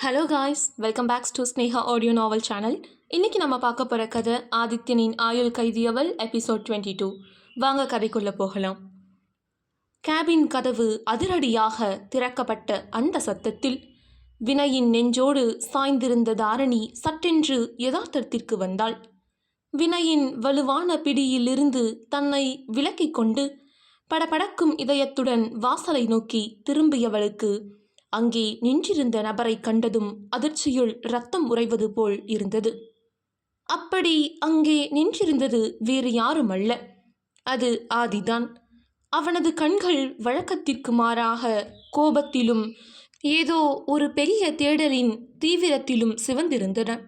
Hello guys, welcome backs to Sneha audio novel channel. இன்றைக்கி நம்ம பார்க்க போகிற கதை ஆதித்யனின் ஆயுள் கைதியவள் எபிசோட் 22. வாங்க கதைக்குள்ளே போகலாம். கேபின் கதவு அதிரடியாக திறக்கப்பட்ட அந்த சத்தத்தில் வினயின் நெஞ்சோடு சாய்ந்திருந்த தாரணி சட்டென்று யதார்த்தத்திற்கு வந்தாள். வினயின் வலுவான பிடியிலிருந்து தன்னை விலக்கிக் கொண்டு படபடக்கும் இதயத்துடன் வாசலை நோக்கி திரும்பியவளுக்கு அங்கே நின்றிருந்த நபரை கண்டதும் அதிர்ச்சியுள் இரத்தம் உறைவது போல் இருந்தது. அப்படி அங்கே நின்றிருந்தது வேறு யாரும் அல்ல, அது ஆதிதான். அவனது கண்கள் வழக்கத்திற்கு மாறாக கோபத்திலும் ஏதோ ஒரு பெரிய தேடலின் தீவிரத்திலும் சிவந்திருந்தன.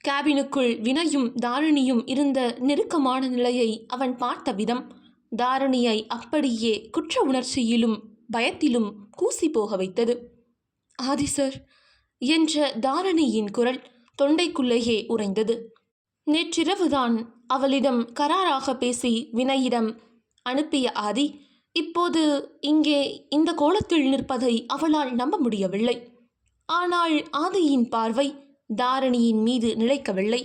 கேபினுக்குள் வினயும் தாரணியும் இருந்த நெருக்கமான நிலையை அவன் பார்த்த விதம் தாரணியை அப்படியே குற்ற உணர்ச்சியிலும் பயத்திலும் கூசி போக வைத்தது. ஆதி சார் என்ற தாரணியின் குரல் தொண்டைக்குள்ளேயே உறைந்தது. நேற்றிரவுதான் அவளிடம் கராராக பேசி வினயிடம் அனுப்பிய ஆதி இப்போது இங்கே இந்த கோலத்தில் நிற்பதை அவளால் நம்ப முடியவில்லை. ஆனால் ஆதியின் பார்வை தாரணியின் மீது நிலைக்கவில்லை.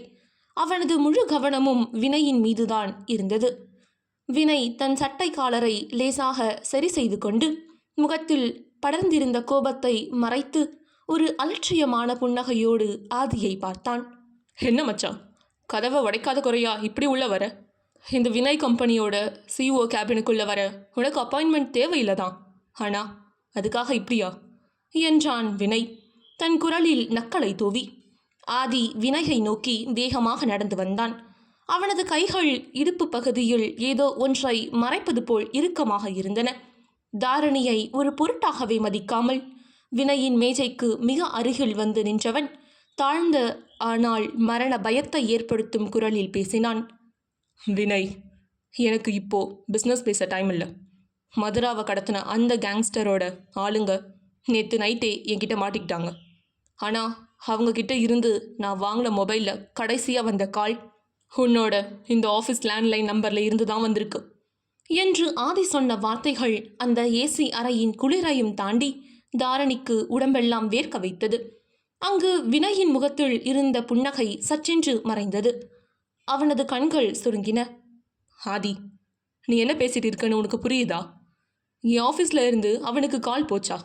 அவனது முழு கவனமும் வினயின் மீதுதான் இருந்தது. வினய் தன் சட்டை காலரை லேசாக சரி செய்து கொண்டு முகத்தில் படர்ந்திருந்த கோபத்தை மறைத்து ஒரு அலட்சியமான புன்னகையோடு ஆதியை பார்த்தான். என்ன மச்சான், கதவை உடைக்காத குறையா இப்படி உள்ள வர? இந்த வினய் கம்பெனியோட சிஓ கேபினுக்குள்ள வர உனக்கு அப்பாயின்மெண்ட் தேவையில்லை தான், ஆனால் அதுக்காக இப்படியா என்றான் வினய் தன் குரலில் நக்கலை தூவி. ஆதி வினயை நோக்கி வேகமாக நடந்து வந்தான். அவனது கைகள் இடுப்பு பகுதியில் ஏதோ ஒன்றை மறைப்பது போல் இறுக்கமாக இருந்தன. தாரணியை ஒரு பொருட்டாகவே மதிக்காமல் வினயின் மேஜைக்கு மிக அருகில் வந்து நின்றவன் தாழ்ந்த ஆனால் மரண பயத்தை ஏற்படுத்தும் குரலில் பேசினான். வினய், எனக்கு இப்போ பிஸ்னஸ் பேச டைம் இல்லை. மதுராவை கடத்தின அந்த கேங்ஸ்டரோட ஆளுங்க நேற்று நைட்டே என்கிட்ட மாட்டிக்கிட்டாங்க. ஆனால் அவங்கக்கிட்ட இருந்து நான் வாங்கின மொபைலில் கடைசியாக வந்த கால் உன்னோட இந்த ஆஃபீஸ் லேண்ட்லைன் நம்பரில் இருந்து தான் வந்திருக்கு என்று ஆதி சொன்ன வார்த்தைகள் அந்த ஏசி அறையின் குளிரையும் தாண்டி தாரணிக்கு உடம்பெல்லாம் வேர்க்க வைத்தது. அங்கு வினயின் முகத்தில் இருந்த புன்னகை சற்றென்று மறைந்தது. அவனது கண்கள் சுருங்கின. ஆதி, நீ என்ன பேசிட்டு இருக்கன்னு உனக்கு புரியுதா? என் ஆஃபீஸில் இருந்து அவனுக்கு கால் போச்சா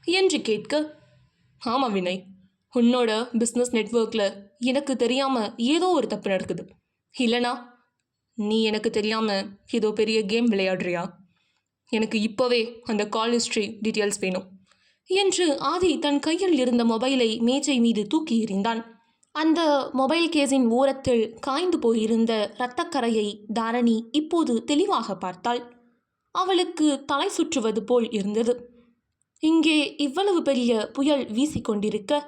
என்று கேட்க, ஆமாம் வினய், உன்னோட பிஸ்னஸ் நெட்வொர்க்கில் எனக்கு தெரியாமல் ஏதோ ஒரு தப்பு நடக்குது. இல்லைனா நீ எனக்கு தெரியாமல் ஏதோ பெரிய கேம் விளையாடுறியா? எனக்கு இப்போவே அந்த கால் ஹிஸ்ட்ரி டீட்டெயில்ஸ் வேணும் என்று ஆதி தன் கையில் இருந்த மொபைலை மேஜை மீது தூக்கி எறிந்தான். அந்த மொபைல் கேஸின் ஓரத்தில் காய்ந்து போயிருந்த இரத்தக்கரையை தாரணி இப்போது தெளிவாக பார்த்தாள். அவளுக்கு தலை சுற்றுவது போல் இருந்தது. இங்கே இவ்வளவு பெரிய புயல் வீசிக்கொண்டிருக்க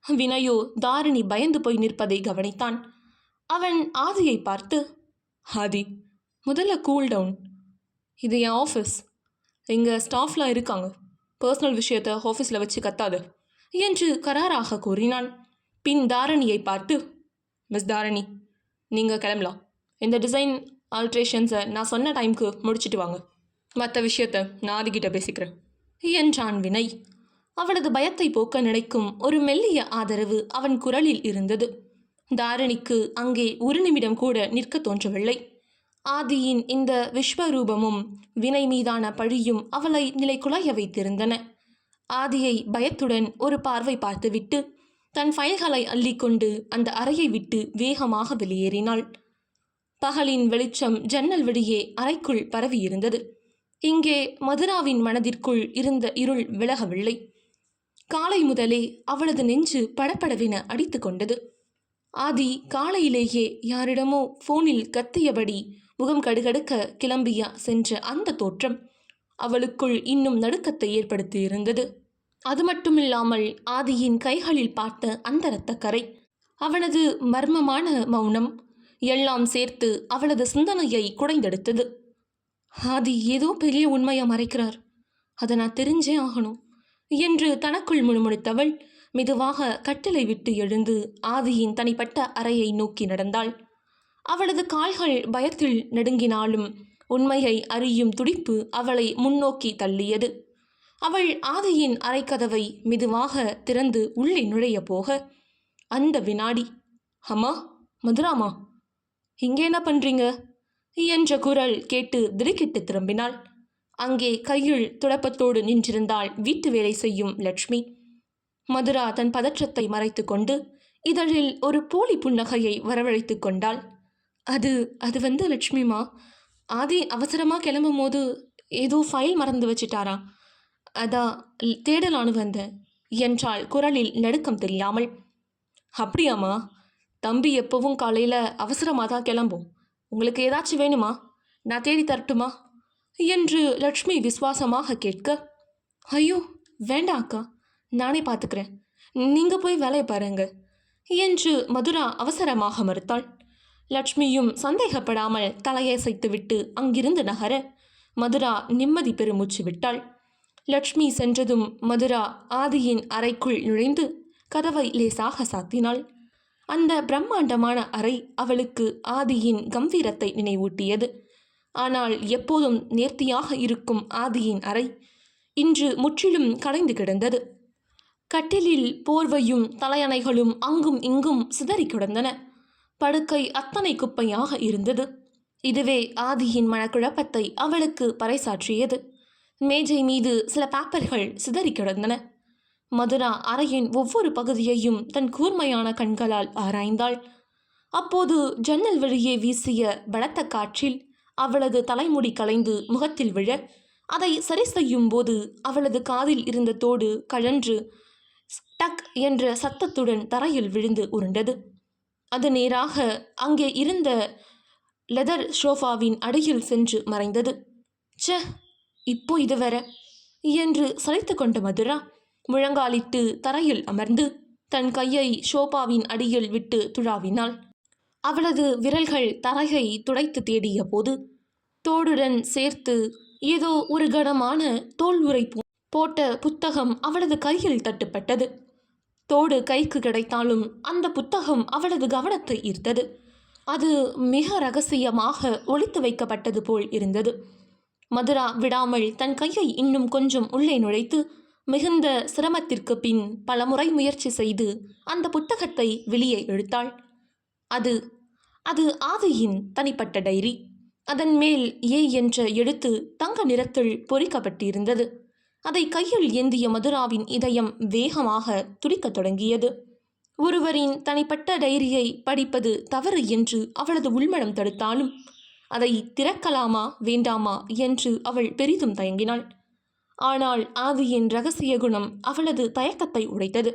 வினயோ தாரணி பயந்து போய் நிற்பதை கவனித்தான். அவன் ஆதியை பார்த்து, ஆதி, முதல்ல கூல் டவுன். இது என் ஆஃபீஸ், இங்கே ஸ்டாஃப்லாம் இருக்காங்க. பர்சனல் விஷயத்தை ஆஃபீஸில் வச்சு கத்தாது என்று கராராக கூறினான். பின் தாரணியை பார்த்து, மிஸ் தாரணி, நீங்கள் கிளம்பலாம். இந்த டிசைன் ஆல்ட்ரேஷன்ஸை நான் சொன்ன டைமுக்கு முடிச்சுட்டு வாங்க. மற்ற விஷயத்தை நான் ஆதிக்கிட்ட பேசிக்கிறேன் என்றான் வினய். அவனது பயத்தை போக்க நினைக்கும் ஒரு மெல்லிய ஆதரவு அவன் குரலில் இருந்தது. தாரணிக்கு அங்கே ஒரு நிமிடம் கூட நிற்க தோன்றவில்லை. ஆதியின் இந்த விஸ்வரூபமும் வினய் மீதான பழியும் அவளை நிலை குலைய வைத்திருந்தன. ஆதியை பயத்துடன் ஒரு பார்வை பார்த்துவிட்டு தன் ஃபைல்களை அள்ளிக்கொண்டு அந்த அறையை விட்டு வேகமாக வெளியேறினாள். பகலின் வெளிச்சம் ஜன்னல் வழியே அறைக்குள் பரவியிருந்தது. இங்கே மதுராவின் மனதிற்குள் இருந்த இருள் விலகவில்லை. காலை முதலே அவளது நெஞ்சு படபடவென அடித்து கொண்டது. ஆதி காலையிலேயே யாரிடமோ ஃபோனில் கத்தியபடி முகம் கடுகடுக்க கிளம்பிய சென்ற அந்த தோற்றம் அவளுக்குள் இன்னும் நடுக்கத்தை ஏற்படுத்தியிருந்தது. அது மட்டுமில்லாமல் ஆதியின் கைகளில் பார்த்த அந்த இரத்தக்கரை, அவனது மர்மமான மௌனம் எல்லாம் சேர்த்து அவளது சிந்தனையை குடைந்தெடுத்தது. ஆதி ஏதோ பெரிய உண்மையை மறைக்கிறார், அதை நான் தெரிஞ்சே ஆகணும் என்று தனக்குள் முணுமுணுத்தவள் மெதுவாக கட்டிலை விட்டு எழுந்து ஆதியின் தனிப்பட்ட அறையை நோக்கி நடந்தாள். அவளது கால்கள் பயத்தில் நடுங்கினாலும் உண்மையை அறியும் துடிப்பு அவளை முன்னோக்கி தள்ளியது. அவள் ஆதியின் அறைக்கதவை மெதுவாக திறந்து உள்ளே நுழைய போக அந்த வினாடி, அம்மா, மதுராமா, இங்கே என்ன பண்றீங்க என்ற குரல் கேட்டு திடுக்கிட்டு திரும்பினாள். அங்கே கையில் துடப்பத்தோடு நின்றிருந்தாள் வீட்டு வேலை செய்யும் லட்சுமி. மதுரா தன் பதற்றத்தை மறைத்து கொண்டு இதழில் ஒரு போலி புன்னகையை வரவழைத்து கொண்டாள். அது அது வந்து லட்சுமிமா, ஆதி அவசரமாக கிளம்பும் போது ஏதோ ஃபைல் மறந்து வச்சிட்டாரா, அதான் தேடலான்னு வந்தேன் என்றாள் குரலில் நடுக்கம் தெரியாமல். அப்படியாம்மா, தம்பி எப்பவும் காலையில் அவசரமாக தான் கிளம்பும். உங்களுக்கு ஏதாச்சும் வேணுமா, நான் தேடி தரட்டுமா என்று லட்சுமி விசுவாசமாக கேட்க, ஐயோ வேண்டாம் அக்கா, நானே பார்த்துக்கிறேன், நீங்கள் போய் வேலையை பாருங்க என்று மதுரா அவசரமாக மறுத்தாள். லட்சுமியும் சந்தேகப்படாமல் தலையசைத்துவிட்டு அங்கிருந்து நகர மதுரா நிம்மதி பெருமூச்சு விட்டாள். லட்சுமி சென்றதும் மதுரா ஆதியின் அறைக்குள் நுழைந்து கதவை லேசாக சாத்தினாள். அந்த பிரம்மாண்டமான அறை அவளுக்கு ஆதியின் கம்பீரத்தை நினைவூட்டியது. ஆனால் எப்போதும் நேர்த்தியாக இருக்கும் ஆதியின் அறை இன்று முற்றிலும் கலைந்து கிடந்தது. கட்டிலில் போர்வையும் தலையணைகளும் அங்கும் இங்கும் சிதறி கிடந்தன. படுக்கை அத்தனை குப்பையாக இருந்தது. இதுவே ஆதியின் மனக்குழப்பத்தை அவளுக்கு பறைசாற்றியது. மேஜை மீது சில பேப்பர்கள் சிதறி கிடந்தன. மதுரா அறையின் ஒவ்வொரு பகுதியையும் தன் கூர்மையான கண்களால் ஆராய்ந்தாள். அப்போது ஜன்னல் வழியே வீசிய பலத்த காற்றில் அவளது தலைமுடி கலைந்து முகத்தில் விழ, அதை சரி செய்யும் போது அவளது காதில் இருந்த தோடு கழன்று டக் என்ற சத்தத்துடன் தரையில் விழுந்து உருண்டது. அது நேராக அங்கே இருந்த லெதர் சோஃபாவின் அடியில் சென்று மறைந்தது. ச்சே, இப்போ இது வேற என்று சலித்து கொண்ட மதுரா முழங்காலிட்டு தரையில் அமர்ந்து தன் கையை சோஃபாவின் அடியில் விட்டு துழாவினாள். அவளது விரல்கள் தரையை துடைத்து தேடிய போது தோடுடன் சேர்த்து ஏதோ ஒரு கனமான தோல் உறை போட்ட புத்தகம் அவளது கையில் தட்டுப்பட்டது. தோடு கைக்கு கிடைத்தாலும் அந்த புத்தகம் அவளது கவனத்தை ஈர்த்தது. அது மிக ரகசியமாக ஒளித்து வைக்கப்பட்டது போல் இருந்தது. மதுரா விடாமல் தன் கையை இன்னும் கொஞ்சம் உள்ளே நுழைத்து மிகுந்த சிரமத்திற்கு பின் பலமுறை முயற்சி செய்து அந்த புத்தகத்தை வெளியே இழுத்தாள். அது அது ஆதியின் தனிப்பட்ட டைரி. அதன் மேல் ஏ என்ற எழுத்து தங்க நிறத்தில் பொறிக்கப்பட்டிருந்தது. அதை கையில் ஏந்திய மதுராவின் இதயம் வேகமாக துடிக்கத் தொடங்கியது. ஒருவரின் தனிப்பட்ட டைரியை படிப்பது தவறு என்று அவளது உள்மனம் தடுத்தாலும் அதை திறக்கலாமா வேண்டாமா என்று அவள் பெரிதும் தயங்கினாள். ஆனால் ஆதியின் இரகசிய குணம் அவளது தயக்கத்தை உடைத்தது.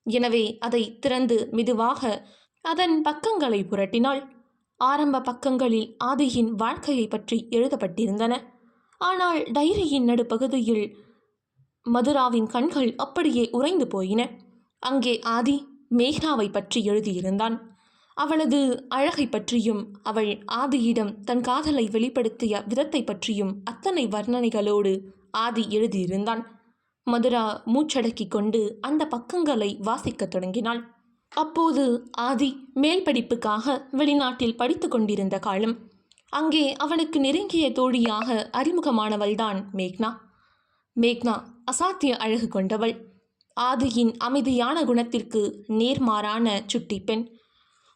எனவே அதை திறந்து மெதுவாக அதன் பக்கங்களை புரட்டினாள். ஆரம்ப பக்கங்களில் ஆதியின் வாழ்க்கையை பற்றி எழுதப்பட்டிருந்தன. ஆனால் டைரியின் நடுப்பகுதியில் மதுராவின் கண்கள் அப்படியே உறைந்து போயின. அங்கே ஆதி மேக்னாவை பற்றி எழுதியிருந்தான். அவளது அழகை பற்றியும் அவள் ஆதியிடம் தன் காதலை வெளிப்படுத்திய விதத்தை பற்றியும் அத்தனை வர்ணனைகளோடு ஆதி எழுதியிருந்தான். மதுரா மூச்சடக்கி கொண்டு அந்த பக்கங்களை வாசிக்கத் தொடங்கினாள். அப்போது ஆதி மேல் படிப்புக்காக வெளிநாட்டில் படித்து கொண்டிருந்த காலம். அங்கே அவனுக்கு நெருங்கிய தோழியாக அறிமுகமானவள்தான் மேக்னா. மேக்னா அசாத்திய அழகு கொண்டவள். ஆதியின் அமைதியான குணத்திற்கு நேர்மாறான சுட்டி பெண்.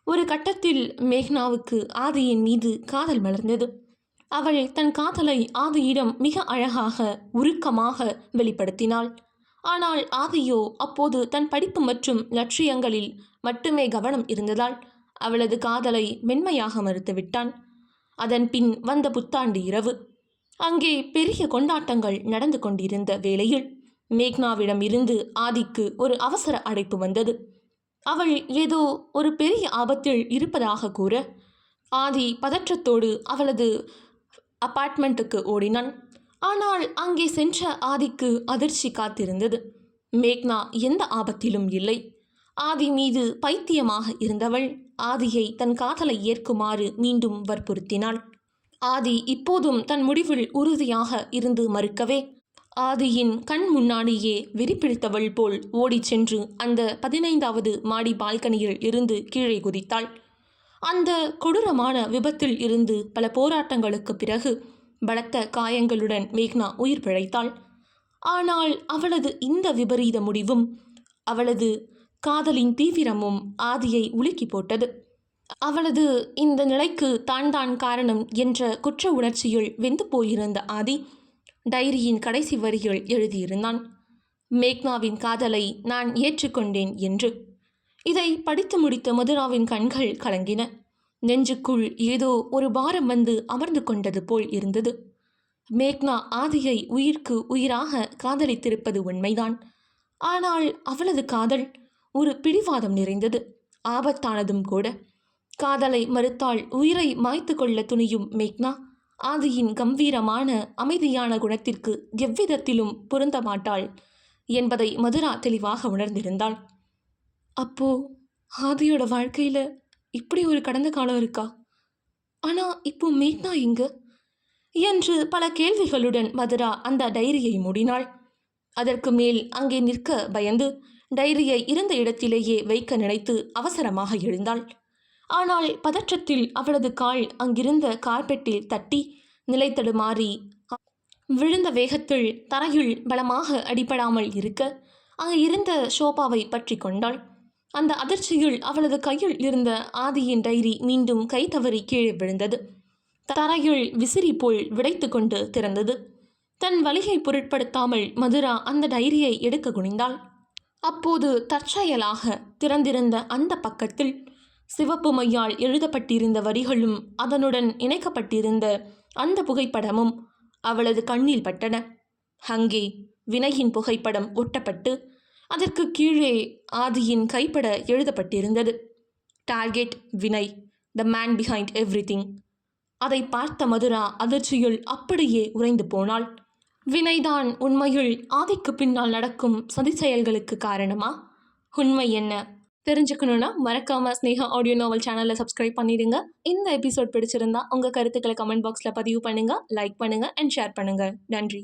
ஒரு கட்டத்தில் மேக்னாவுக்கு ஆதியின் மீது காதல் மலர்ந்தது. அவள் தன் காதலை ஆதியிடம் மிக அழகாக உருக்கமாக வெளிப்படுத்தினாள். ஆனால் ஆதியோ அப்போது தன் படிப்பு மற்றும் லட்சியங்களில் மட்டுமே கவனம் இருந்ததால் அவளது காதலை மென்மையாக மறுத்துவிட்டான். அதன் பின் வந்த புத்தாண்டு இரவு. அங்கே பெரிய கொண்டாட்டங்கள் நடந்து கொண்டிருந்த வேளையில் மேக்னாவிடம் இருந்து ஆதிக்கு ஒரு அவசர அழைப்பு வந்தது. அவள் ஏதோ ஒரு பெரிய ஆபத்தில் இருப்பதாக கூற ஆதி பதற்றத்தோடு அவளது அபார்ட்மெண்ட்டுக்கு ஓடினான். ஆனால் அங்கே சென்ற ஆதிக்கு அதிர்ச்சி காத்திருந்தது. மேக்னா எந்த ஆபத்திலும் இல்லை. ஆதி மீது பைத்தியமாக இருந்தவள் ஆதியை தன் காதலை ஏற்குமாறு மீண்டும் வற்புறுத்தினாள். ஆதி இப்போதும் தன் முடிவில் உறுதியாக இருந்து மறுக்கவே ஆதியின் கண் முன்னாடியே வெறிப்பிடித்தவள் போல் ஓடிச் சென்று அந்த 15வது மாடி பால்கனியில் இருந்து கீழே குதித்தாள். அந்த கொடூரமான விபத்தில் இருந்து பல போராட்டங்களுக்கு பிறகு பலத்த காயங்களுடன் மேக்னா உயிர் பிழைத்தாள். ஆனால் அவளது இந்த விபரீத முடிவும் அவளது காதலின் தீவிரமும் ஆதியை உலுக்கி போட்டது. அவளது இந்த நிலைக்கு தான் காரணம் என்ற குற்ற உணர்ச்சியுள் வெந்து போயிருந்த ஆதி டைரியின் கடைசி வரிகள் எழுதியிருந்தான். மேக்னாவின் காதலை நான் ஏற்றுக்கொண்டேன் என்று. இதை படித்து முடித்த மதுராவின் கண்கள் கலங்கின. நெஞ்சுக்குள் ஏதோ ஒரு பாரம் வந்து அமர்ந்து கொண்டது போல் இருந்தது. மேக்னா ஆதியை உயிர்க்கு உயிராக காதலித்திருப்பது உண்மைதான். ஆனால் அவளது காதல் ஒரு பிடிவாதம் நிறைந்தது, ஆபத்தானதும் கூட. காதலை மறுத்தால் உயிரை மாய்த்து கொள்ள துணியும் மேக்னா ஆதியின் கம்பீரமான அமைதியான குணத்திற்கு எவ்விதத்திலும் பொருந்த மாட்டாள் என்பதை மதுரா தெளிவாக உணர்ந்திருந்தாள். அப்போ ஆதியோட வாழ்க்கையில இப்படி ஒரு கடந்த காலம் இருக்கா? ஆனா இப்போ மேக்னா எங்க என்று பல கேள்விகளுடன் மதுரா அந்த டைரியை மூடினாள். அதற்கு மேல் அங்கே நிற்க பயந்து டைரியை இருந்த இடத்திலேயே வைக்க நினைத்து அவசரமாக எழுந்தாள். ஆனால் பதற்றத்தில் அவளது கால் அங்கிருந்த கார்பெட்டில் தட்டி நிலை தடுமாறி விழுந்த வேகத்தில் தரையில் பலமாக அடிபடாமல் இருக்க அங்கு இருந்த ஷோபாவை பற்றி கொண்டாள். அந்த அதிர்ச்சியில் அவளது கையில் இருந்த ஆதியின் டைரி மீண்டும் கை தவறி கீழே விழுந்தது. தரையில் விசிறி போல் விடைத்து கொண்டு திறந்தது. தன் வலியை பொருட்படுத்தாமல் மதுரா அந்த டைரியை எடுக்க குனிந்தாள். அப்போது தற்செயலாக திறந்திருந்த அந்த பக்கத்தில் சிவப்பு மையால் எழுதப்பட்டிருந்த வரிகளும் அதனுடன் இணைக்கப்பட்டிருந்த அந்த புகைப்படமும் அவளது கண்ணில் பட்டன. அங்கே வினயின் புகைப்படம் ஒட்டப்பட்டு அதற்கு கீழே ஆதியின் கைப்பட எழுதப்பட்டிருந்தது. Target Vinay, the man behind everything. அதை பார்த்த மதுரா அதிர்ச்சியுள் அப்படியே உறைந்து போனாள். வினய்தான் உண்மையில் ஆதிக்கு பின்னால் நடக்கும் சதி செயல்களுக்கு காரணமா? உண்மை என்ன தெரிஞ்சுக்கணுன்னா மறக்காம ஸ்னேகா ஆடியோ நாவல் சேனலை சப்ஸ்கிரைப் பண்ணிடுங்க. இந்த எபிசோட் பிடிச்சிருந்தா உங்கள் கருத்துக்களை கமெண்ட் பாக்ஸில் பதிவு பண்ணுங்க, லைக் பண்ணுங்க அண்ட் ஷேர் பண்ணுங்க. நன்றி.